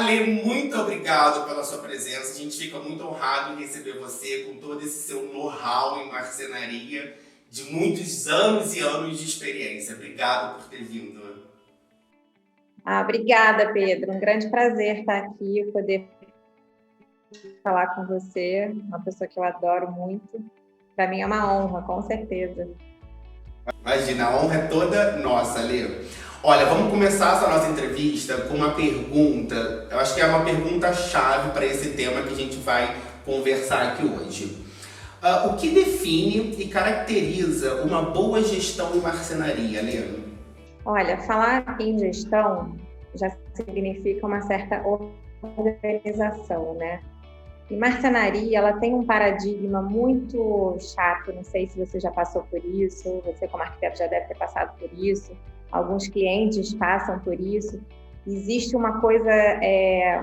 Ale, muito obrigado pela sua presença. A gente fica muito honrado em receber você com todo esse seu know-how em marcenaria de muitos anos e anos de experiência. Obrigado por ter vindo. Obrigada, Pedro. Um grande prazer estar aqui, poder falar com você, uma pessoa que eu adoro muito. Para mim é uma honra, com certeza. Imagina, a honra é toda nossa, Ale. Olha, vamos começar essa nossa entrevista com uma pergunta. Eu acho que é uma pergunta-chave para esse tema que a gente vai conversar aqui hoje. O que define e caracteriza uma boa gestão em marcenaria, Ale? Olha, falar em gestão já significa uma certa organização, né? E marcenaria, ela tem um paradigma muito chato, não sei se você já passou por isso, você como arquiteto já deve ter passado por isso, alguns clientes passam por isso. Existe uma coisa,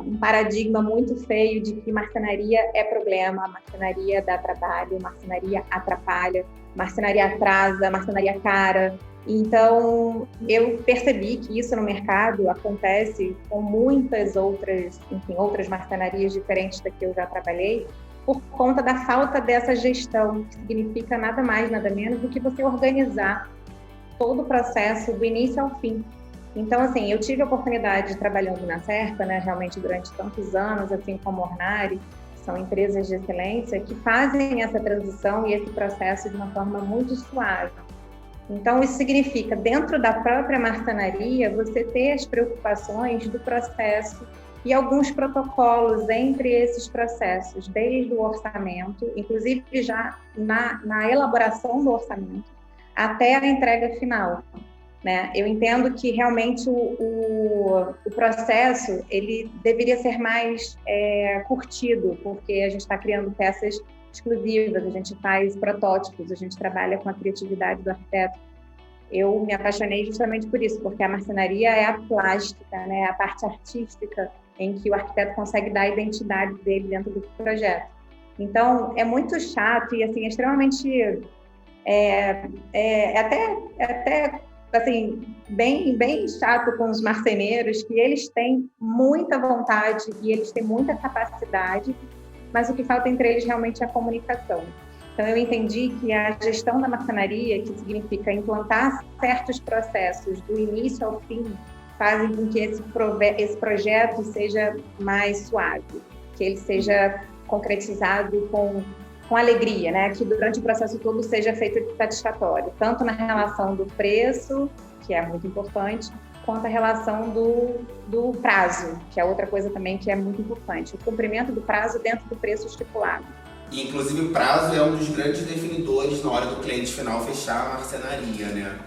um paradigma muito feio de que marcenaria é problema, marcenaria dá trabalho, marcenaria atrapalha, marcenaria atrasa, marcenaria cara. Então, eu percebi que isso no mercado acontece com muitas outras marcenarias diferentes da que eu já trabalhei, por conta da falta dessa gestão, que significa nada mais, nada menos do que você organizar todo o processo do início ao fim. Então, assim, eu tive a oportunidade de trabalhando na Serpa, né, realmente durante tantos anos, assim como a Ornari, são empresas de excelência que fazem essa transição e esse processo de uma forma muito suave. Então, isso significa, dentro da própria marcenaria, você ter as preocupações do processo e alguns protocolos entre esses processos, desde o orçamento, inclusive já na elaboração do orçamento, até a entrega final, né? Eu entendo que realmente o processo ele deveria ser mais curtido, porque a gente está criando peças exclusivas, a gente faz protótipos, a gente trabalha com a criatividade do arquiteto. Eu me apaixonei justamente por isso, porque a marcenaria é a plástica, né? A parte artística em que o arquiteto consegue dar a identidade dele dentro do projeto. Então, é muito chato e assim, extremamente até assim, bem chato com os marceneiros, que eles têm muita vontade e eles têm muita capacidade, mas o que falta entre eles realmente é a comunicação. Então, eu entendi que a gestão da marcenaria, que significa implantar certos processos do início ao fim, fazem com que esse projeto seja mais suave, que ele seja concretizado com alegria, né? Que durante o processo todo seja feito satisfatório, tanto na relação do preço, que é muito importante, quanto a relação do prazo, que é outra coisa também que é muito importante, o cumprimento do prazo dentro do preço estipulado. Inclusive, o prazo é um dos grandes definidores na hora do cliente final fechar a marcenaria, né?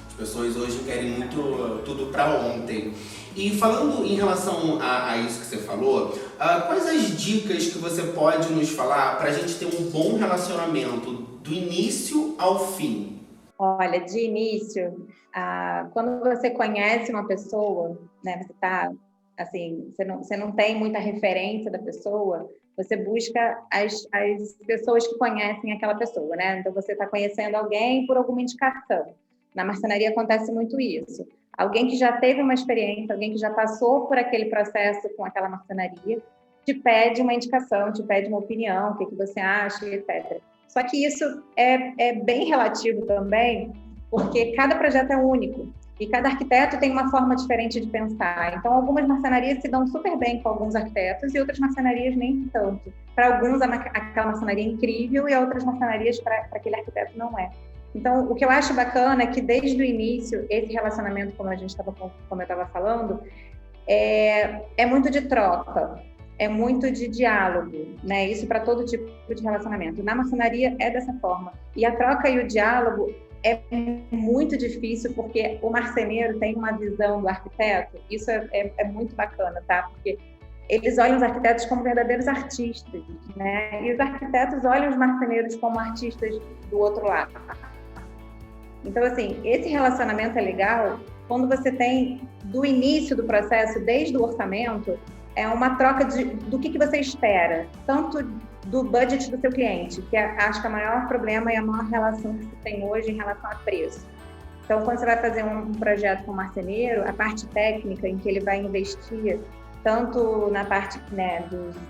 As pessoas hoje querem muito tudo para ontem. E falando em relação a isso que você falou, quais as dicas que você pode nos falar para a gente ter um bom relacionamento do início ao fim? Olha, de início, quando você conhece uma pessoa, né, você tá, assim, você não tem muita referência da pessoa, você busca as pessoas que conhecem aquela pessoa, né? Então, você está conhecendo alguém por alguma indicação. Na marcenaria acontece muito isso. Alguém que já teve uma experiência, alguém que já passou por aquele processo com aquela marcenaria, te pede uma indicação, te pede uma opinião, o que você acha, etc. Só que isso é bem relativo também, porque cada projeto é único e cada arquiteto tem uma forma diferente de pensar. Então, algumas marcenarias se dão super bem com alguns arquitetos e outras marcenarias nem tanto. Para alguns, aquela marcenaria é incrível e outras marcenarias, para aquele arquiteto, não é. Então, o que eu acho bacana é que, desde o início, esse relacionamento, como eu estava falando, é muito de troca, é muito de diálogo, né? Isso para todo tipo de relacionamento. Na marcenaria é dessa forma. E a troca e o diálogo é muito difícil, porque o marceneiro tem uma visão do arquiteto, isso é muito bacana, tá? Porque eles olham os arquitetos como verdadeiros artistas, né? E os arquitetos olham os marceneiros como artistas do outro lado. Então, assim, esse relacionamento é legal quando você tem, do início do processo, desde o orçamento, é uma troca do que você espera, tanto do budget do seu cliente, que acho que o maior problema é a maior relação que se tem hoje em relação a preço. Então, quando você vai fazer um projeto com o marceneiro, a parte técnica em que ele vai investir tanto na parte, né,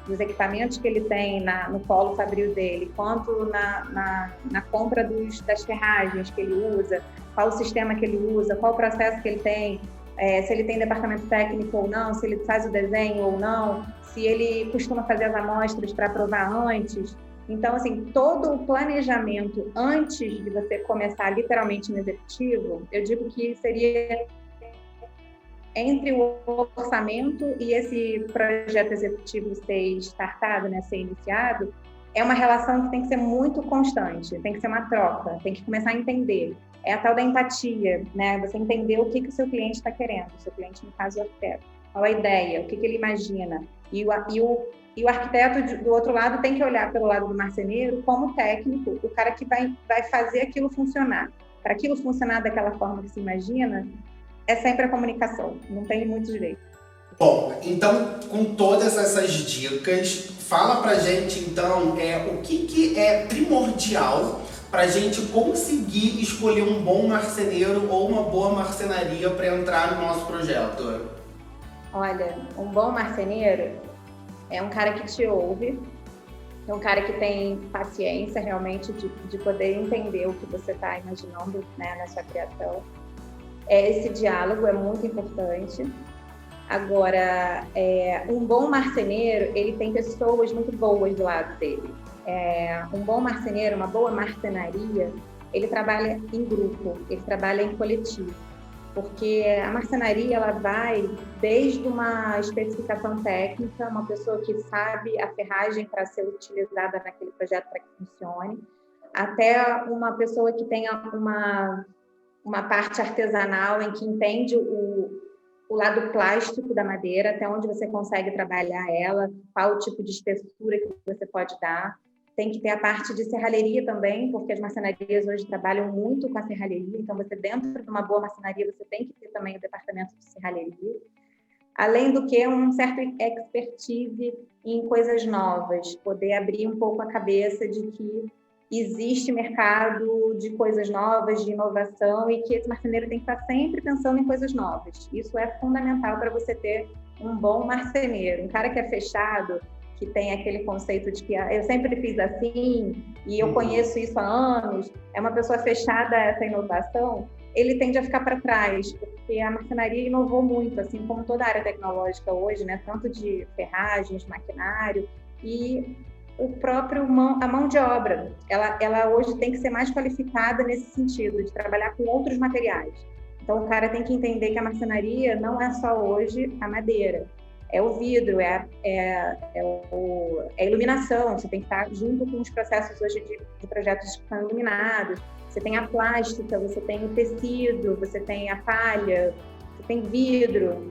dos equipamentos que ele tem no polo fabril dele, quanto na compra das ferragens que ele usa, qual o sistema que ele usa, qual o processo que ele tem, se ele tem departamento técnico ou não, se ele faz o desenho ou não, se ele costuma fazer as amostras para aprovar antes. Então, assim, todo o planejamento antes de você começar literalmente no executivo, eu digo que seria entre o orçamento e esse projeto executivo ser startado, né, ser iniciado, é uma relação que tem que ser muito constante, tem que ser uma troca, tem que começar a entender. É a tal da empatia, né? Você entender o que o seu cliente está querendo, o seu cliente, no caso, o arquiteto. Qual a ideia, o que ele imagina. E o arquiteto, do outro lado, tem que olhar pelo lado do marceneiro como técnico, o cara que vai fazer aquilo funcionar. Para aquilo funcionar daquela forma que se imagina, é sempre a comunicação, não tem muito jeito. Bom, então, com todas essas dicas, fala pra gente, então, o que é primordial pra gente conseguir escolher um bom marceneiro ou uma boa marcenaria para entrar no nosso projeto? Olha, um bom marceneiro é um cara que te ouve, é um cara que tem paciência realmente de poder entender o que você está imaginando, né, na sua criação. Esse diálogo é muito importante. Agora, um bom marceneiro, ele tem pessoas muito boas do lado dele. Um bom marceneiro, uma boa marcenaria, ele trabalha em grupo, ele trabalha em coletivo. Porque a marcenaria, ela vai desde uma especificação técnica, uma pessoa que sabe a ferragem para ser utilizada naquele projeto para que funcione, até uma pessoa que tenha uma parte artesanal em que entende o lado plástico da madeira, até onde você consegue trabalhar ela, qual o tipo de espessura que você pode dar. Tem que ter a parte de serralheria também, porque as marcenarias hoje trabalham muito com a serralheria, então você, dentro de uma boa marcenaria, você tem que ter também o departamento de serralheria. Além do que, um certo expertise em coisas novas, poder abrir um pouco a cabeça de que existe mercado de coisas novas, de inovação, e que esse marceneiro tem que estar sempre pensando em coisas novas. Isso é fundamental para você ter um bom marceneiro. Um cara que é fechado, que tem aquele conceito de que eu sempre fiz assim e eu conheço isso há anos, é uma pessoa fechada a essa inovação, ele tende a ficar para trás, porque a marcenaria inovou muito, assim como toda a área tecnológica hoje, né? Tanto de ferragens, maquinário e a mão de obra. Ela hoje tem que ser mais qualificada nesse sentido, de trabalhar com outros materiais. Então, o cara tem que entender que a marcenaria não é só hoje a madeira. É o vidro, é a iluminação, você tem que estar junto com os processos hoje de projetos que são iluminados. Você tem a plástica, você tem o tecido, você tem a palha, você tem vidro.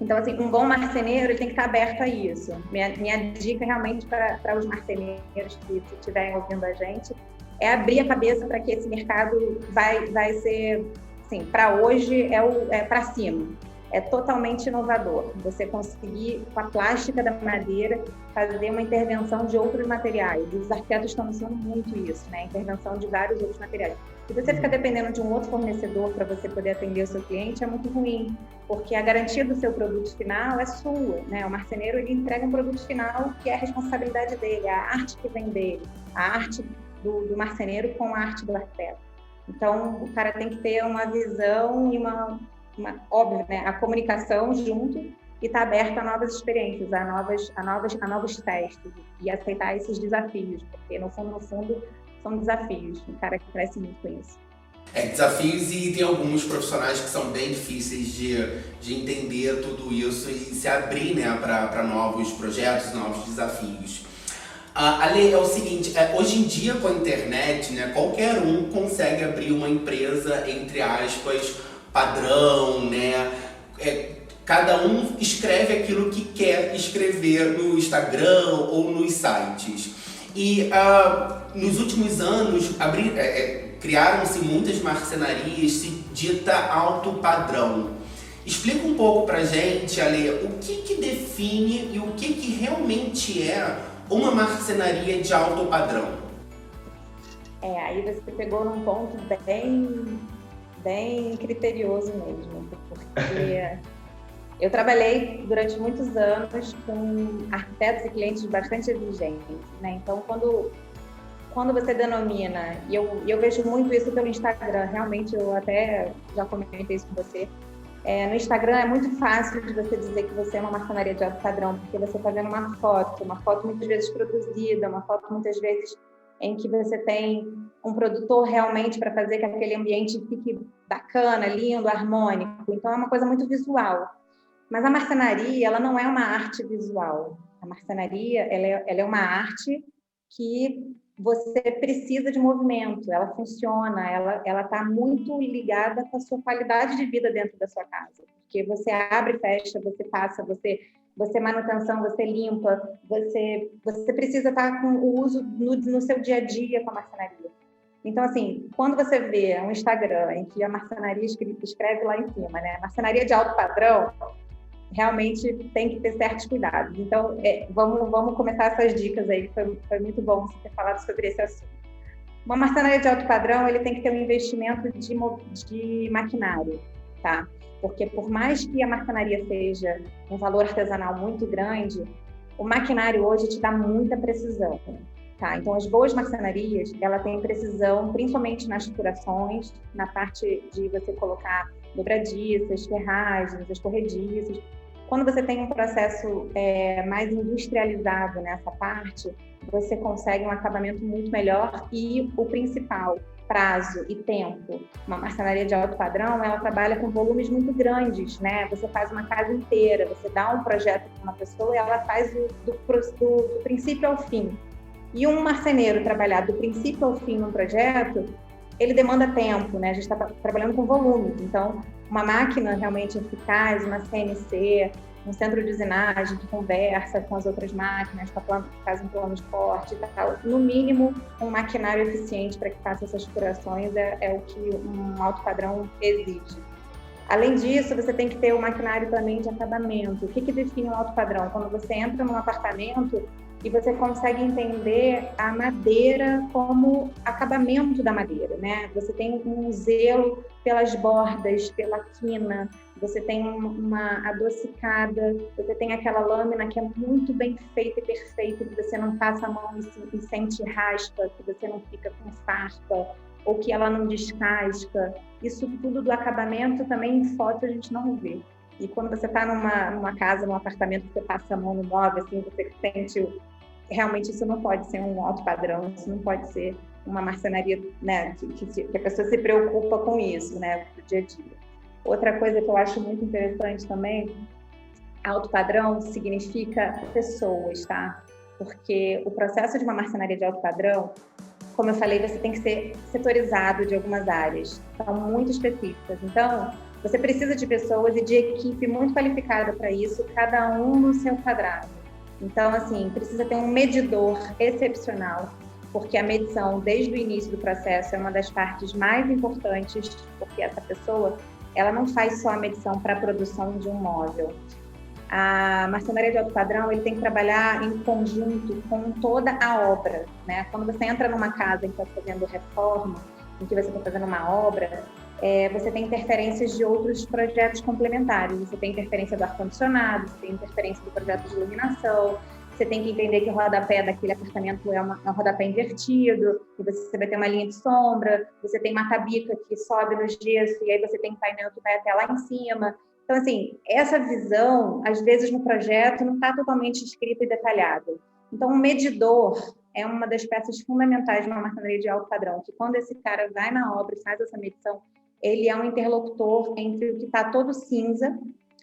Então, assim, um bom marceneiro ele tem que estar aberto a isso. Minha dica realmente para os marceneiros que estiverem ouvindo a gente é abrir a cabeça para que esse mercado vai ser, assim, para hoje é para cima. É totalmente inovador. Você conseguir, com a plástica da madeira, fazer uma intervenção de outros materiais. Os arquitetos estão usando muito isso, né? Intervenção de vários outros materiais. Se você fica dependendo de um outro fornecedor para você poder atender o seu cliente, é muito ruim, porque a garantia do seu produto final é sua, né? O marceneiro, ele entrega um produto final que é a responsabilidade dele, a arte que vem dele, a arte do marceneiro com a arte do arquiteto. Então, o cara tem que ter uma visão e óbvio, né, a comunicação junto e estar aberto a novas experiências, a novos testes e aceitar esses desafios, porque no fundo são desafios. O cara que cresce muito com isso. Desafios, e tem alguns profissionais que são bem difíceis de entender tudo isso e se abrir, né, para novos projetos, novos desafios. Ale, é o seguinte, hoje em dia com a internet, né, qualquer um consegue abrir uma empresa, entre aspas, padrão, né? Cada um escreve aquilo que quer escrever no Instagram ou nos sites. E nos últimos anos criaram-se muitas marcenarias, se dita alto padrão. Explica um pouco pra gente, Ale, o que define e o que realmente é uma marcenaria de alto padrão? Aí você pegou num ponto bem criterioso mesmo, porque Eu trabalhei durante muitos anos com arquitetos e clientes bastante exigentes, né? Então, quando você denomina, e eu vejo muito isso pelo Instagram, realmente eu até já comentei isso com você, no Instagram é muito fácil de você dizer que você é uma marcenaria de alto padrão, porque você está vendo uma foto muitas vezes produzida, uma foto muitas vezes em que você tem um produtor realmente para fazer que aquele ambiente fique bacana, lindo, harmônico. Então é uma coisa muito visual. Mas a marcenaria, ela não é uma arte visual. A marcenaria, ela é uma arte que você precisa de movimento, ela funciona, ela está muito ligada com a sua qualidade de vida dentro da sua casa. Porque você abre, fecha, você passa, você manutenção, você limpa, você precisa estar com o uso no seu dia a dia com a marcenaria. Então, assim, quando você vê um Instagram em que a marcenaria escreve lá em cima, né? Marcenaria de alto padrão, realmente tem que ter certos cuidados. Então, vamos começar essas dicas aí, que foi muito bom você ter falado sobre esse assunto. Uma marcenaria de alto padrão, ele tem que ter um investimento de maquinário, tá? Porque por mais que a marcenaria seja um valor artesanal muito grande, o maquinário hoje te dá muita precisão, tá? Então, as boas marcenarias, ela tem precisão, principalmente nas furações, na parte de você colocar dobradiças, ferragens, as corrediças. Quando você tem um processo mais industrializado nessa parte, você consegue um acabamento muito melhor e o principal, prazo e tempo. Uma marcenaria de alto padrão, ela trabalha com volumes muito grandes, né? Você faz uma casa inteira, você dá um projeto para uma pessoa e ela faz do princípio ao fim. E um marceneiro trabalhar do princípio ao fim num projeto, ele demanda tempo, né? A gente está trabalhando com volumes, então uma máquina realmente eficaz, uma CNC, um centro de usinagem que conversa com as outras máquinas, faz um plano de corte e tal. No mínimo, um maquinário eficiente para que faça essas furações é o que um alto padrão exige. Além disso, você tem que ter o maquinário também de acabamento. O que define um alto padrão? Quando você entra num apartamento e você consegue entender a madeira como acabamento da madeira, né? Você tem um zelo pelas bordas, pela quina, você tem uma adocicada, você tem aquela lâmina que é muito bem feita e perfeita, que você não passa a mão e sente raspa, que você não fica com farpa, ou que ela não descasca. Isso tudo do acabamento também em foto a gente não vê. E quando você está numa casa, num apartamento, que você passa a mão no móvel, assim, você sente... Realmente isso não pode ser um alto padrão, isso não pode ser uma marcenaria, né, que a pessoa se preocupa com isso, né, do dia a dia. Outra coisa que eu acho muito interessante também, alto padrão significa pessoas, tá? Porque o processo de uma marcenaria de alto padrão, como eu falei, você tem que ser setorizado de algumas áreas, são muito específicas. Então, você precisa de pessoas e de equipe muito qualificada para isso, cada um no seu quadrado. Então, assim, precisa ter um medidor excepcional, porque a medição, desde o início do processo, é uma das partes mais importantes, porque essa pessoa, ela não faz só a medição para a produção de um móvel. A marcenaria de alto padrão, ele tem que trabalhar em conjunto com toda a obra, né? Quando você entra numa casa em que está fazendo reforma, em que você está fazendo uma obra, você tem interferências de outros projetos complementares. Você tem interferência do ar-condicionado, você tem interferência do projeto de iluminação, você tem que entender que o rodapé daquele apartamento é um rodapé invertido, e você vai ter uma linha de sombra, você tem uma tabica que sobe no gesso, e aí você tem um painel que vai até lá em cima. Então, assim, essa visão, às vezes no projeto, não está totalmente escrita e detalhada. Então, um medidor é uma das peças fundamentais de uma marcenaria de alto padrão, que quando esse cara vai na obra e faz essa medição, ele é um interlocutor entre o que está todo cinza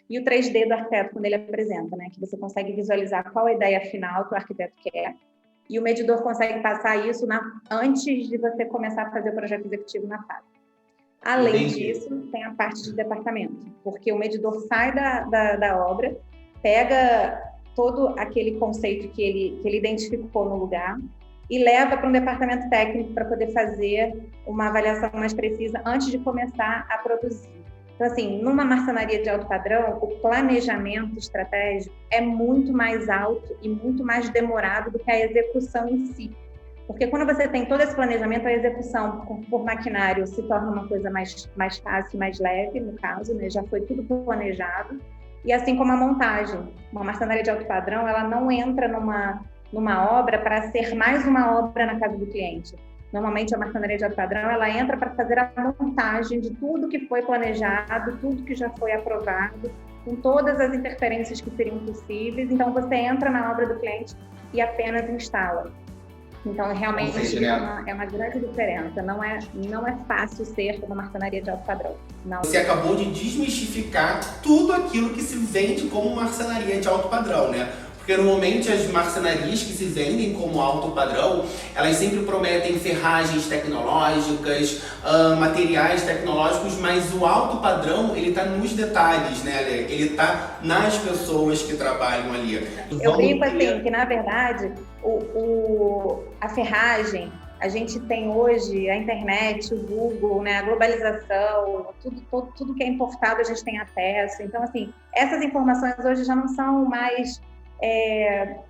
e o 3D do arquiteto, quando ele apresenta, né? Que você consegue visualizar qual a ideia final que o arquiteto quer, e o medidor consegue passar isso antes de você começar a fazer o projeto executivo na fábrica. Além disso, tem a parte de departamento, porque o medidor sai da obra, pega todo aquele conceito que ele identificou no lugar e leva para um departamento técnico para poder fazer uma avaliação mais precisa antes de começar a produzir. Então, assim, numa marcenaria de alto padrão, o planejamento estratégico é muito mais alto e muito mais demorado do que a execução em si. Porque quando você tem todo esse planejamento, a execução por maquinário se torna uma coisa mais fácil, mais leve, no caso, né? Já foi tudo planejado. E assim como a montagem. Uma marcenaria de alto padrão, ela não entra numa obra para ser mais uma obra na casa do cliente. Normalmente, a marcenaria de alto padrão, ela entra para fazer a montagem de tudo que foi planejado, tudo que já foi aprovado, com todas as interferências que seriam possíveis. Então, você entra na obra do cliente e apenas instala. Então, realmente, é uma grande diferença. Não é fácil ser uma marcenaria de alto padrão. Não. Você acabou de desmistificar tudo aquilo que se vende como marcenaria de alto padrão, né? Porque normalmente as marcenarias que se vendem como alto padrão, elas sempre prometem ferragens tecnológicas, materiais tecnológicos, mas o alto padrão, ele tá nos detalhes, né, Ale? Ele tá nas pessoas que trabalham ali. Eu brinco assim, que na verdade, a ferragem, a gente tem hoje a internet, o Google, né, a globalização, tudo que é importado a gente tem acesso. Então, assim, essas informações hoje já não são mais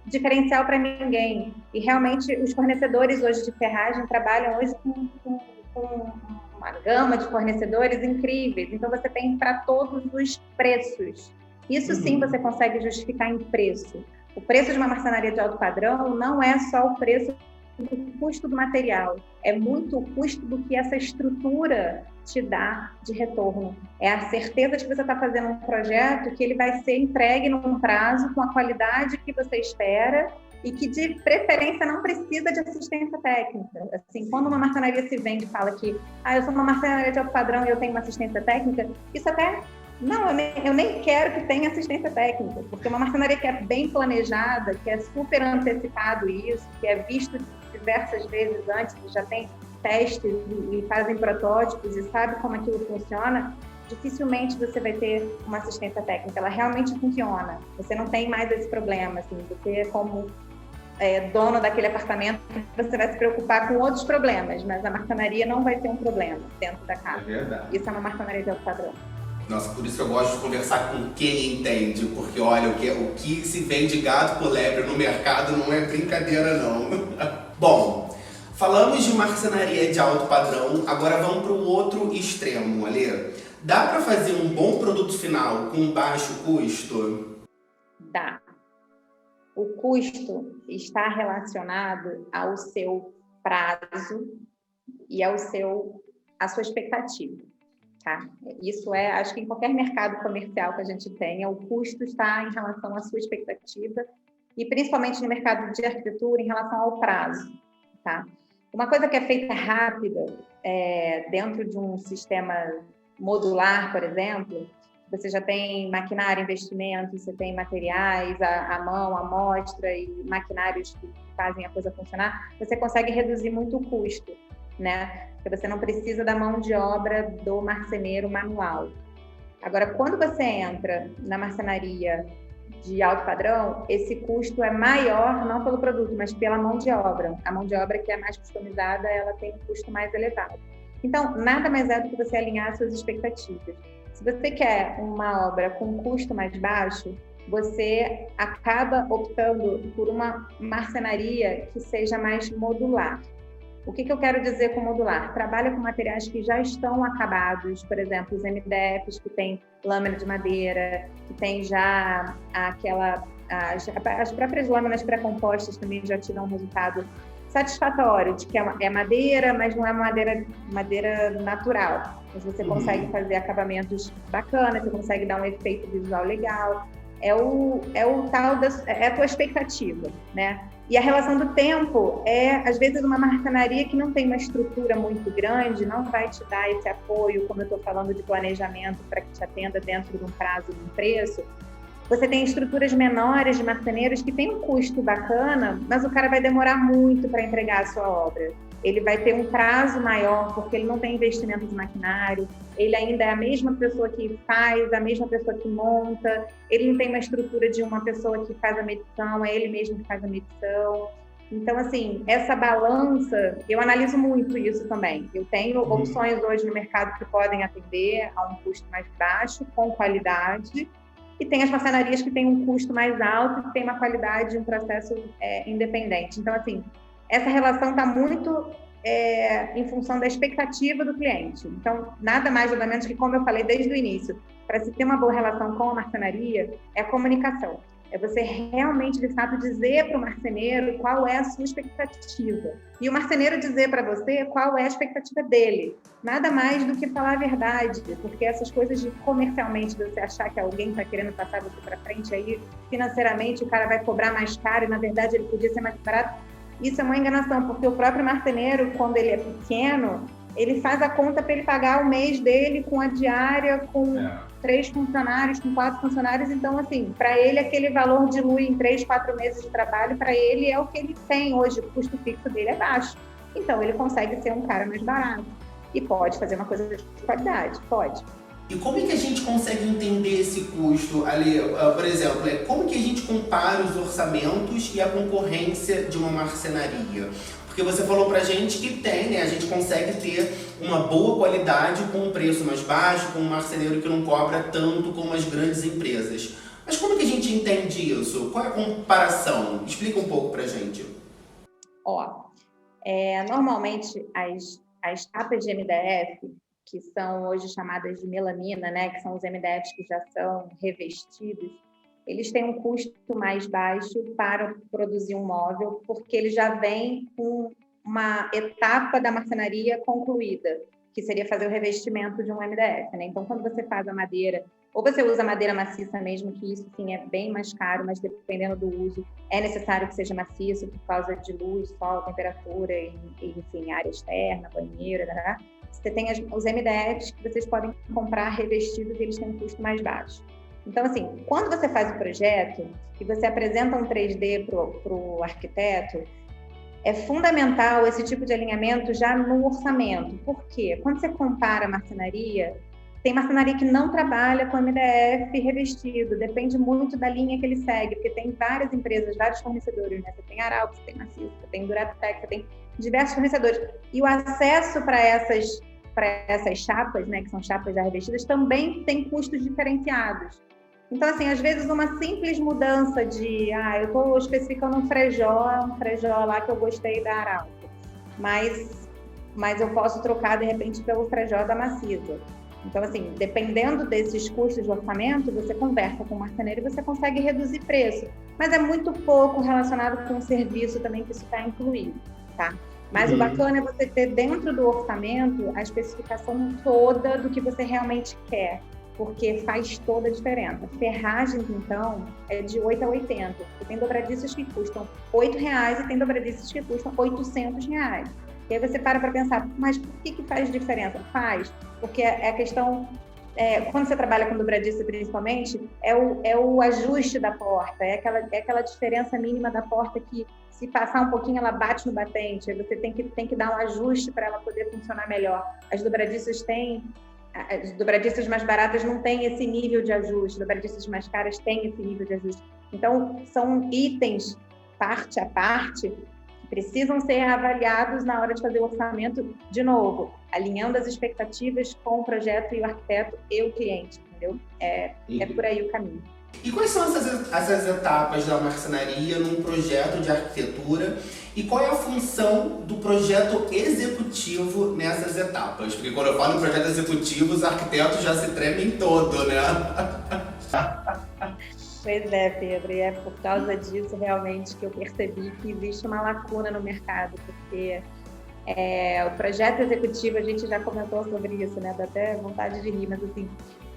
diferencial para ninguém. E realmente os fornecedores hoje de ferragem trabalham hoje com uma gama de fornecedores incríveis. Então você tem para todos os preços. Isso sim você consegue justificar em preço. O preço de uma marcenaria de alto padrão não é só o preço do custo do material, é muito o custo do que essa estrutura te dá de retorno. É a certeza de que você está fazendo um projeto que ele vai ser entregue num prazo com a qualidade que você espera e que, de preferência, não precisa de assistência técnica. Assim, quando uma marcenaria se vende e fala que eu sou uma marcenaria de alto padrão e eu tenho uma assistência técnica, isso até... Não, eu nem quero que tenha assistência técnica, porque uma marcenaria que é bem planejada, que é super antecipado isso, que é visto diversas vezes antes, já tem testes e fazem protótipos e sabe como aquilo funciona, dificilmente você vai ter uma assistência técnica. Ela realmente funciona. Você não tem mais esse problema. Assim, você, como dono daquele apartamento, você vai se preocupar com outros problemas, mas a marcenaria não vai ter um problema dentro da casa. É verdade. Isso é uma marcenaria de alto padrão. Nossa, por isso que eu gosto de conversar com quem entende, porque olha, o que se vende gato por lebre no mercado não é brincadeira não. Bom, falamos de marcenaria de alto padrão, agora vamos para o outro extremo, Ale. Dá para fazer um bom produto final com baixo custo? Dá. O custo está relacionado ao seu prazo e à sua expectativa. Tá? Isso acho que em qualquer mercado comercial que a gente tenha, o custo está em relação à sua expectativa e principalmente no mercado de arquitetura em relação ao prazo. Tá? Uma coisa que é feita rápida, dentro de um sistema modular, por exemplo, você já tem maquinário, investimento, você tem materiais, a mão, a amostra e maquinários que fazem a coisa funcionar, você consegue reduzir muito o custo, né? Porque você não precisa da mão de obra do marceneiro manual. Agora, quando você entra na marcenaria de alto padrão, esse custo é maior, não pelo produto, mas pela mão de obra. A mão de obra que é mais customizada, ela tem um custo mais elevado. Então, nada mais é do que você alinhar suas expectativas. Se você quer uma obra com custo mais baixo, você acaba optando por uma marcenaria que seja mais modular. O que eu quero dizer com modular? Trabalha com materiais que já estão acabados, por exemplo, os MDFs, que tem lâmina de madeira, que tem já as próprias lâminas pré-compostas também já te dão um resultado satisfatório, de que é madeira, mas não é madeira natural. Mas você consegue fazer acabamentos bacanas, você consegue dar um efeito visual legal. É a tua expectativa, né? E a relação do tempo às vezes, uma marcenaria que não tem uma estrutura muito grande, não vai te dar esse apoio, como eu estou falando de planejamento, para que te atenda dentro de um prazo, de um preço. Você tem estruturas menores de marceneiros que têm um custo bacana, mas o cara vai demorar muito para entregar a sua obra. Ele vai ter um prazo maior, porque ele não tem investimento de maquinário, ele ainda é a mesma pessoa que faz, a mesma pessoa que monta, ele não tem uma estrutura de uma pessoa que faz a medição, é ele mesmo que faz a medição. Então, assim, essa balança, eu analiso muito isso também. Eu tenho opções hoje no mercado que podem atender a um custo mais baixo, com qualidade, e tem as marcenarias que têm um custo mais alto e que tem uma qualidade, um processo independente. Então, assim, essa relação está muito em função da expectativa do cliente. Então, nada mais nada menos que, como eu falei desde o início, para se ter uma boa relação com a marcenaria, é a comunicação. É você realmente, de fato, dizer para o marceneiro qual é a sua expectativa. E o marceneiro dizer para você qual é a expectativa dele. Nada mais do que falar a verdade, porque essas coisas de comercialmente, você achar que alguém está querendo passar você para frente, aí financeiramente o cara vai cobrar mais caro e, na verdade, ele podia ser mais barato. Isso é uma enganação, porque o próprio marceneiro, quando ele é pequeno, ele faz a conta para ele pagar o mês dele com a diária, com 3 funcionários, com 4 funcionários. Então, assim, para ele, aquele valor dilui em 3, 4 meses de trabalho, para ele é o que ele tem hoje, o custo fixo dele é baixo. Então, ele consegue ser um cara mais barato. E pode fazer uma coisa de qualidade, pode. E como é que a gente consegue entender esse custo ali? Por exemplo, como que a gente compara os orçamentos e a concorrência de uma marcenaria? Porque você falou pra gente que tem, né? A gente consegue ter uma boa qualidade com um preço mais baixo, com um marceneiro que não cobra tanto como as grandes empresas. Mas como que a gente entende isso? Qual é a comparação? Explica um pouco pra gente. Normalmente as chapas de MDF, que são hoje chamadas de melamina, né, que são os MDFs que já são revestidos, eles têm um custo mais baixo para produzir um móvel, porque ele já vem com uma etapa da marcenaria concluída, que seria fazer o revestimento de um MDF, né? Então, quando você faz a madeira, ou você usa madeira maciça mesmo, que isso sim é bem mais caro, mas dependendo do uso, é necessário que seja maciço por causa de luz, sol, temperatura, enfim, área externa, banheiro, né? Você tem os MDFs que vocês podem comprar revestidos e eles têm um custo mais baixo. Então, assim, quando você faz o projeto e você apresenta um 3D para o arquiteto, é fundamental esse tipo de alinhamento já no orçamento. Por quê? Quando você compara a marcenaria, tem marcenaria que não trabalha com MDF revestido, depende muito da linha que ele segue, porque tem várias empresas, vários fornecedores, né? Você tem Arauco, você tem Maciço, você tem Duratec, você tem diversos fornecedores. E o acesso para essas chapas, né, que são chapas já revestidas, também tem custos diferenciados. Então, assim, às vezes uma simples mudança de, eu estou especificando um frejó lá que eu gostei da Arauco, mas eu posso trocar, de repente, pelo frejó da Maciço. Então, assim, dependendo desses custos de orçamento, você conversa com o marceneiro e você consegue reduzir preço. Mas é muito pouco relacionado com o serviço também que isso está incluído, tá? Mas o bacana é você ter dentro do orçamento a especificação toda do que você realmente quer, porque faz toda a diferença. Ferragens, então, é de 8 a 80. Você tem dobradiças que custam R$8 e tem dobradiças que custam R$800. E aí você para pensar, mas por que faz diferença? Faz, porque é a questão, quando você trabalha com dobradiça principalmente, é o ajuste da porta, é aquela diferença mínima da porta que, se passar um pouquinho, ela bate no batente, aí você tem que dar um ajuste para ela poder funcionar melhor. As dobradiças mais baratas não têm esse nível de ajuste, dobradiças mais caras têm esse nível de ajuste. Então, são itens, parte a parte, precisam ser avaliados na hora de fazer o orçamento, de novo, alinhando as expectativas com o projeto e o arquiteto e o cliente, entendeu? É por aí o caminho. E quais são essas etapas da marcenaria num projeto de arquitetura e qual é a função do projeto executivo nessas etapas? Porque quando eu falo em projeto executivo, os arquitetos já se tremem todo, né? Pois é, Pedro, e é por causa disso realmente que eu percebi que existe uma lacuna no mercado, porque o projeto executivo, a gente já comentou sobre isso, né? Dá até vontade de rir, mas assim,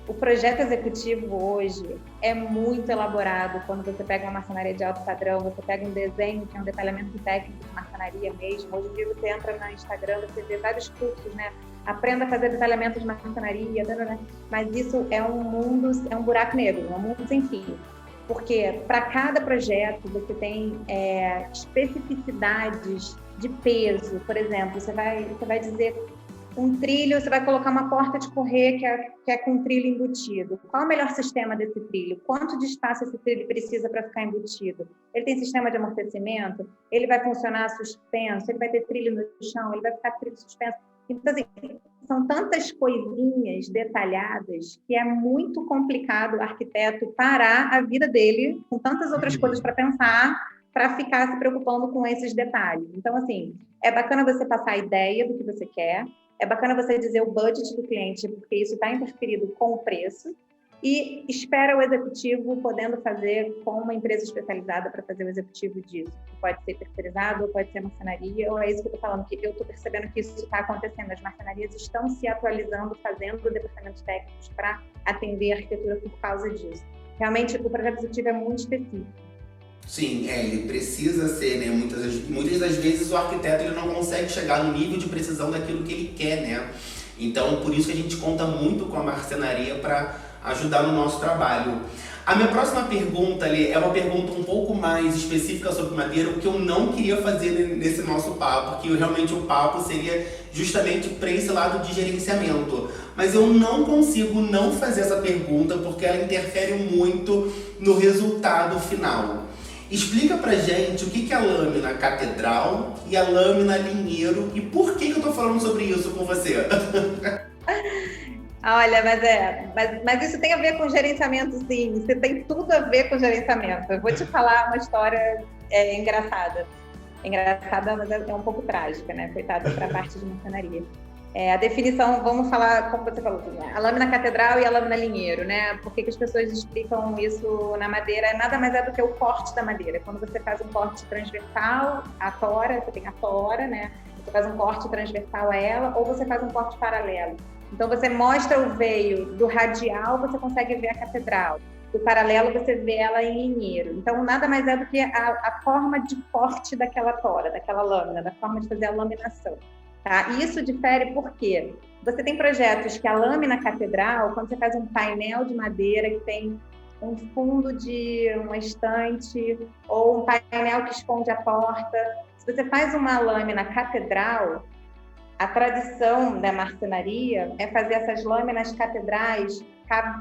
o projeto executivo hoje é muito elaborado. Quando você pega uma marcenaria de alto padrão, você pega um desenho, que é um detalhamento técnico de marcenaria mesmo. Hoje em dia você entra no Instagram, você vê vários cursos, né? Aprenda a fazer detalhamento de marcenaria, né? Mas isso é um mundo, é um buraco negro, é um mundo sem fim. Porque para cada projeto você tem especificidades de peso. Por exemplo, você vai dizer um trilho, você vai colocar uma porta de correr que é com trilho embutido. Qual é o melhor sistema desse trilho? Quanto de espaço esse trilho precisa para ficar embutido? Ele tem sistema de amortecimento? Ele vai funcionar suspenso? Ele vai ter trilho no chão? Ele vai ficar trilho suspenso? Então, assim, são tantas coisinhas detalhadas que é muito complicado o arquiteto parar a vida dele com tantas outras coisas para pensar para ficar se preocupando com esses detalhes. Então, assim, é bacana você passar a ideia do que você quer, é bacana você dizer o budget do cliente, porque isso está interferido com o preço, e espera o executivo podendo fazer com uma empresa especializada para fazer o executivo disso. Pode ser terceirizado, ou pode ser marcenaria, ou é isso que eu estou falando, que eu estou percebendo que isso está acontecendo. As marcenarias estão se atualizando, fazendo departamentos técnicos para atender a arquitetura por causa disso. Realmente, o projeto executivo é muito específico. Sim, ele precisa ser, né? Muitas das vezes o arquiteto ele não consegue chegar no nível de precisão daquilo que ele quer, né? Então, por isso que a gente conta muito com a marcenaria para ajudar no nosso trabalho. A minha próxima pergunta, Lê, é uma pergunta um pouco mais específica sobre madeira, o que eu não queria fazer nesse nosso papo, que realmente o papo seria justamente para esse lado de gerenciamento. Mas eu não consigo não fazer essa pergunta porque ela interfere muito no resultado final. Explica pra gente o que é a lâmina catedral e a lâmina linheiro e por que eu tô falando sobre isso com você. Olha, mas isso tem a ver com gerenciamento, sim. Isso tem tudo a ver com gerenciamento. Eu vou te falar uma história engraçada. Engraçada, mas é um pouco trágica, né? Coitada para a parte de marcenaria. A definição, vamos falar, como você falou, né? A lâmina catedral e a lâmina linheiro, né? Por que as pessoas explicam isso na madeira? Nada mais é do que o corte da madeira. Quando você faz um corte transversal, a tora, você tem a tora, né? Você faz um corte transversal a ela, ou você faz um corte paralelo. Então, você mostra o veio do radial, você consegue ver a catedral. Do paralelo, você vê ela em linheiro. Então, nada mais é do que a forma de corte daquela tora, daquela lâmina, da forma de fazer a laminação. Tá? E isso difere por quê? Você tem projetos que a lâmina catedral, quando você faz um painel de madeira que tem um fundo de uma estante ou um painel que esconde a porta, se você faz uma lâmina catedral, a tradição da marcenaria é fazer essas lâminas catedrais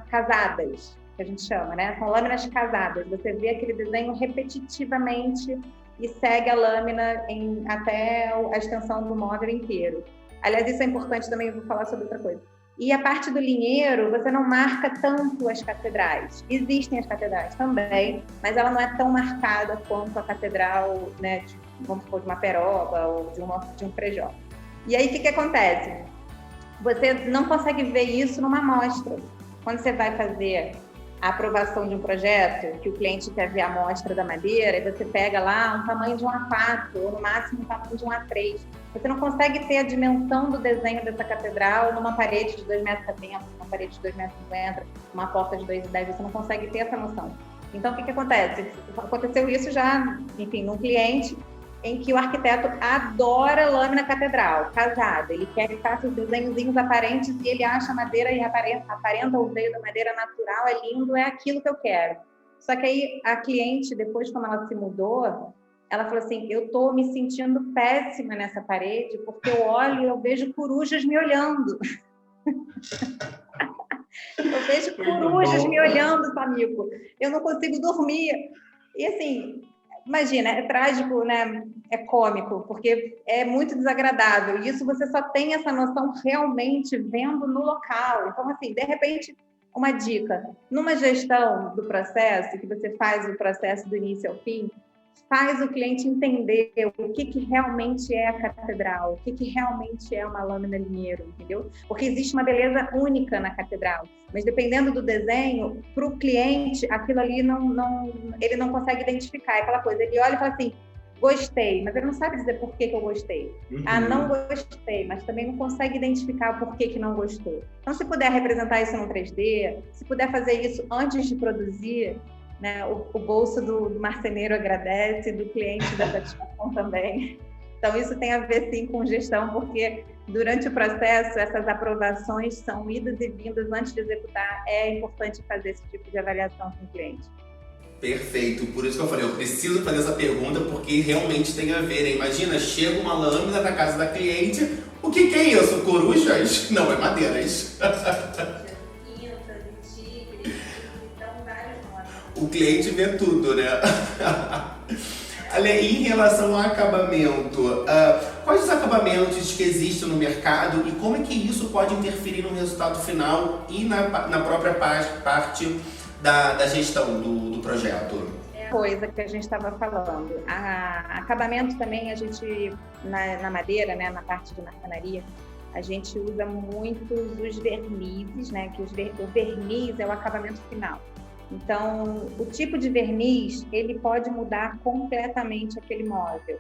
casadas, que a gente chama, né? São lâminas casadas. Você vê aquele desenho repetitivamente e segue a lâmina até a extensão do móvel inteiro. Aliás, isso é importante também, eu vou falar sobre outra coisa. E a parte do linheiro, você não marca tanto as catedrais. Existem as catedrais também, mas ela não é tão marcada quanto a catedral, né, vamos supor, de uma peroba ou de um prejó. E aí, o que acontece? Você não consegue ver isso numa amostra. Quando você vai fazer a aprovação de um projeto, que o cliente quer ver a amostra da madeira, e você pega lá um tamanho de um A4, ou no máximo um tamanho de um A3. Você não consegue ter a dimensão do desenho dessa catedral numa parede de 2,70 metros, uma parede de 2,50 metros, uma porta de 2,10 metros, você não consegue ter essa noção. Então, o que acontece? Aconteceu isso já, enfim, num cliente em que o arquiteto adora lâmina catedral, casada. Ele quer que faça os desenhozinhos aparentes e ele acha a madeira e aparenta o veio da madeira natural, é lindo, é aquilo que eu quero. Só que aí a cliente, depois quando ela se mudou, ela falou assim, eu estou me sentindo péssima nessa parede porque eu olho e eu vejo corujas me olhando. Eu vejo corujas me olhando, Tamiko. Eu não consigo dormir. E assim, imagina, é trágico, né? É cômico, porque é muito desagradável. E isso você só tem essa noção realmente vendo no local. Então, assim, de repente, uma dica. Numa gestão do processo, que você faz o processo do início ao fim, faz o cliente entender o que realmente é a catedral, o que realmente é uma lâmina linheiro, entendeu? Porque existe uma beleza única na catedral, mas dependendo do desenho, para o cliente, aquilo ali ele não consegue identificar. É aquela coisa, ele olha e fala assim, gostei, mas ele não sabe dizer por que eu gostei. Uhum. Ah, não gostei, mas também não consegue identificar por que não gostou. Então, se puder representar isso no 3D, se puder fazer isso antes de produzir, né, o bolso do marceneiro agradece, do cliente da satisfação também. Então, isso tem a ver, sim, com gestão, porque durante o processo, essas aprovações são idas e vindas antes de executar. É importante fazer esse tipo de avaliação com o cliente. Perfeito, por isso que eu falei, eu preciso fazer essa pergunta, porque realmente tem a ver, né? Imagina, chega uma lâmina na casa da cliente, o que é isso? Corujas? Não, é madeiras. O cliente vê tudo, né? Em relação ao acabamento, quais os acabamentos que existem no mercado e como é que isso pode interferir no resultado final e na própria parte da gestão do projeto? coisa que a gente estava falando. Acabamento também, a gente, na madeira, né, na parte de marcenaria, a gente usa muitos os vernizes, né, que o verniz é o acabamento final. Então, o tipo de verniz, ele pode mudar completamente aquele móvel.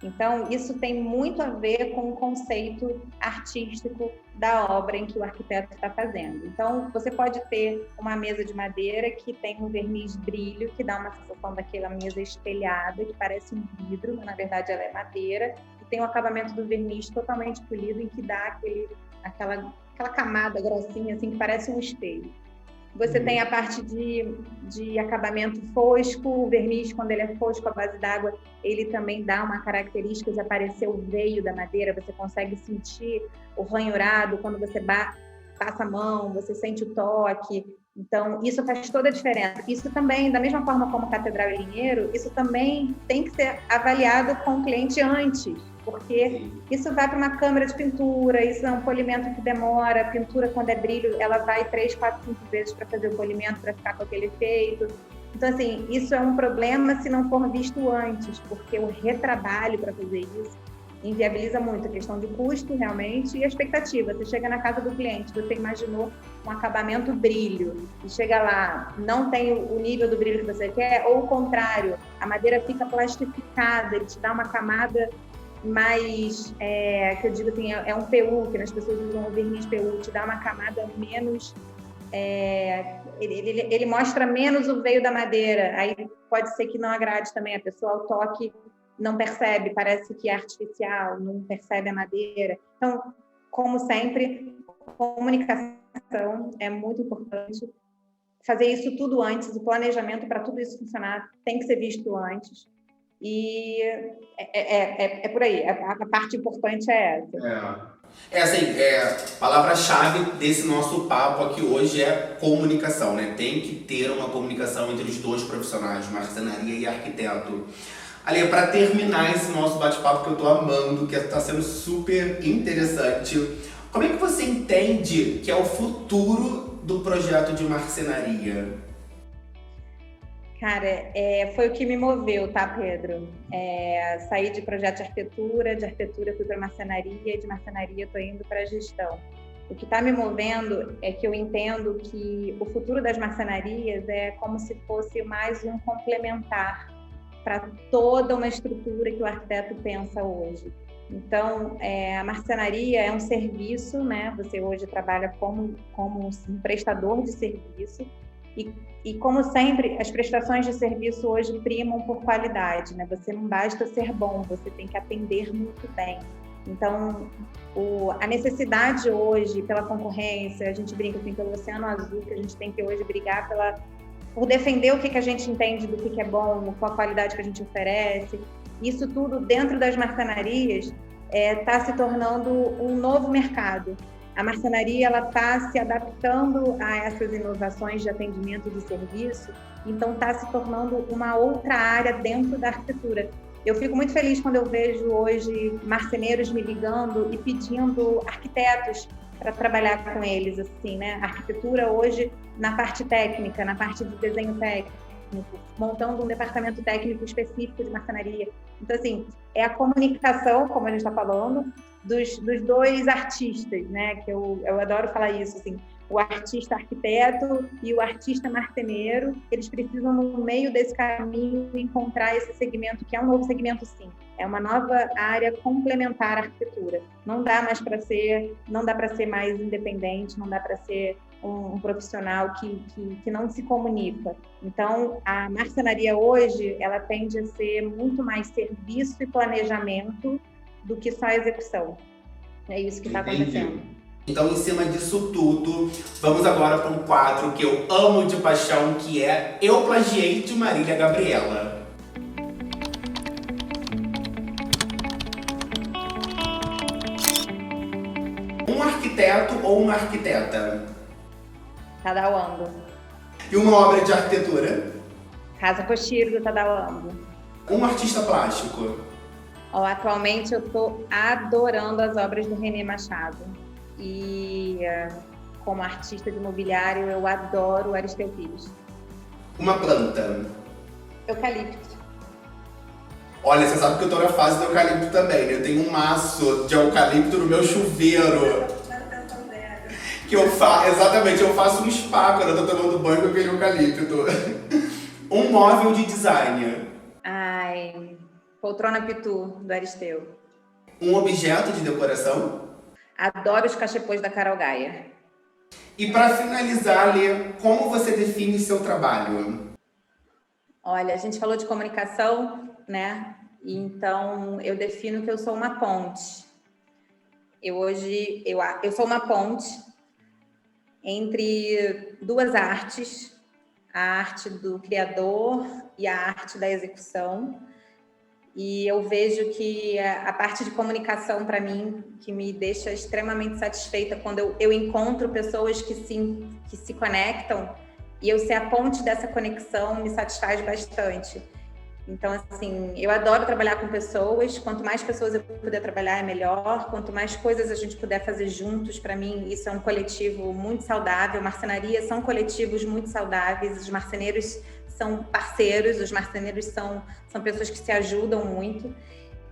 Então, isso tem muito a ver com o conceito artístico da obra em que o arquiteto está fazendo. Então, você pode ter uma mesa de madeira que tem um verniz brilho, que dá uma sensação daquela mesa espelhada, que parece um vidro, mas na verdade ela é madeira, e tem o acabamento do verniz totalmente polido, em que dá aquela camada grossinha, assim, que parece um espelho. Você tem a parte de acabamento fosco, o verniz, quando ele é fosco, à base d'água, ele também dá uma característica de aparecer o veio da madeira, você consegue sentir o ranhurado quando você passa a mão, você sente o toque. Então, isso faz toda a diferença. Isso também, da mesma forma como catedral e linheiro, isso também tem que ser avaliado com o cliente antes, porque isso vai para uma câmara de pintura, isso é um polimento que demora, a pintura, quando é brilho, ela vai 3, 4, 5 vezes para fazer o polimento, para ficar com aquele efeito. Então, assim, isso é um problema se não for visto antes, porque o retrabalho para fazer isso inviabiliza muito a questão de custo, realmente, e a expectativa. Você chega na casa do cliente, você imaginou um acabamento brilho, e chega lá, não tem o nível do brilho que você quer, ou o contrário, a madeira fica plastificada, ele te dá uma camada mais, que eu digo assim, é um PU, que as pessoas usam o verniz PU, te dá uma camada menos, ele mostra menos o veio da madeira, aí pode ser que não agrade também a pessoa, ao toque não percebe, parece que é artificial, não percebe a madeira. Então, como sempre, comunicação é muito importante, fazer isso tudo antes, o planejamento para tudo isso funcionar tem que ser visto antes. E é por aí, a parte importante é essa. Palavra-chave desse nosso papo aqui hoje é comunicação, né? Tem que ter uma comunicação entre os dois profissionais, marcenaria e arquiteto. Ali, para terminar esse nosso bate-papo que eu tô amando, que tá sendo super interessante, como é que você entende que é o futuro do projeto de marcenaria? Cara, foi o que me moveu, tá, Pedro? Saí de projeto de arquitetura fui para marcenaria, de marcenaria estou indo para gestão. O que está me movendo é que eu entendo que o futuro das marcenarias é como se fosse mais um complementar para toda uma estrutura que o arquiteto pensa hoje. Então, a marcenaria é um serviço, né? Você hoje trabalha como um prestador de serviço, e como sempre, as prestações de serviço hoje primam por qualidade, né? Você não basta ser bom, você tem que atender muito bem. Então, a necessidade hoje pela concorrência, a gente brinca assim, pelo oceano azul, que a gente tem que hoje brigar por defender o que a gente entende do que é bom, qual a qualidade que a gente oferece. Isso tudo dentro das marcenarias está se tornando um novo mercado. A marcenaria está se adaptando a essas inovações de atendimento de serviço, então está se tornando uma outra área dentro da arquitetura. Eu fico muito feliz quando eu vejo hoje marceneiros me ligando e pedindo arquitetos para trabalhar com eles, assim, né? A arquitetura hoje na parte técnica, na parte de desenho técnico, montando um departamento técnico específico de marcenaria. Então, assim, é a comunicação, como a gente está falando, dos dois artistas, né? Que eu adoro falar isso, assim, o artista arquiteto e o artista marceneiro, eles precisam, no meio desse caminho, encontrar esse segmento, que é um novo segmento, sim. É uma nova área complementar à arquitetura. Não dá para ser mais independente, não dá para ser um profissional que não se comunica. Então, a marcenaria hoje, ela tende a ser muito mais serviço e planejamento do que só execução. É isso que está acontecendo. Então, em cima disso tudo, vamos agora para um quadro que eu amo de paixão, que é Eu Plagiei, de Marília Gabriela. Um arquiteto ou uma arquiteta? Tadao. E uma obra de arquitetura? Casa Koshiro, do Tadao. Um artista plástico? Atualmente eu estou adorando as obras do René Machado. E como artista de mobiliário, eu adoro o Aristeu Pires. Uma planta? Eucalipto. Olha, você sabe que eu tô na fase do eucalipto também, né? Eu tenho um maço de eucalipto no meu chuveiro. Que eu faço, exatamente, eu faço um spa quando eu tô tomando banho com aquele eucalipto. Um móvel de design. Ai, poltrona pitu, do Aristeu. Um objeto de decoração. Adoro os cachepôs da Carol Gaia. E para finalizar, Lê, como você define seu trabalho? Olha, a gente falou de comunicação, né? Então, eu defino que eu sou uma ponte. Eu sou uma ponte entre duas artes, a arte do criador e a arte da execução. E eu vejo que a parte de comunicação, para mim, que me deixa extremamente satisfeita quando eu encontro pessoas que se conectam, e eu ser a ponte dessa conexão me satisfaz bastante. Então, assim, eu adoro trabalhar com pessoas. Quanto mais pessoas eu puder trabalhar, é melhor. Quanto mais coisas a gente puder fazer juntos, para mim, isso é um coletivo muito saudável. Marcenaria são coletivos muito saudáveis. Os marceneiros são parceiros, os marceneiros são pessoas que se ajudam muito.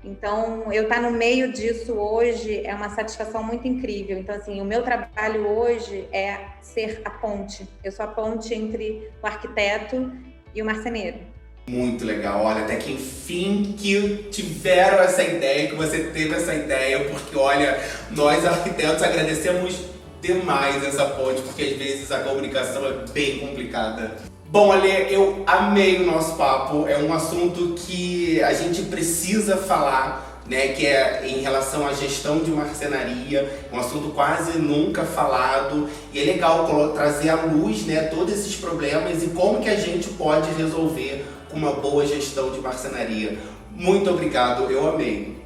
Então, eu estar no meio disso hoje é uma satisfação muito incrível. Então, assim, o meu trabalho hoje é ser a ponte. Eu sou a ponte entre o arquiteto e o marceneiro. Muito legal. Olha, até que enfim que tiveram essa ideia, que você teve essa ideia, porque, olha, nós arquitetos agradecemos demais essa ponte, porque às vezes a comunicação é bem complicada. Bom, Ale, eu amei o nosso papo. É um assunto que a gente precisa falar, né? Que é em relação à gestão de marcenaria, um assunto quase nunca falado. E é legal trazer à luz, né, todos esses problemas e como que a gente pode resolver com uma boa gestão de marcenaria. Muito obrigado, eu amei.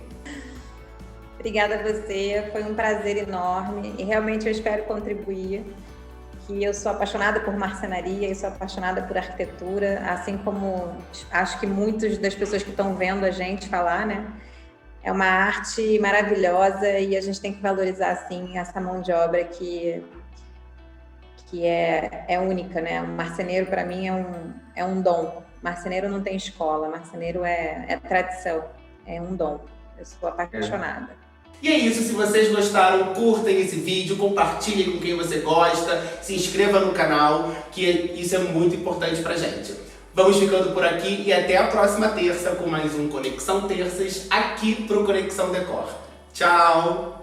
Obrigada a você, foi um prazer enorme e realmente eu espero contribuir. Que eu sou apaixonada por marcenaria, eu sou apaixonada por arquitetura, assim como acho que muitas das pessoas que estão vendo a gente falar, né? É uma arte maravilhosa e a gente tem que valorizar, assim, essa mão de obra que é única, né? O marceneiro, para mim, é um dom. Marceneiro não tem escola, marceneiro é tradição, é um dom. Eu sou apaixonada. E é isso, se vocês gostaram, curtem esse vídeo, compartilhem com quem você gosta, se inscreva no canal, que isso é muito importante pra gente. Vamos ficando por aqui e até a próxima terça com mais um Conexão Terças aqui pro Conexão Decor. Tchau!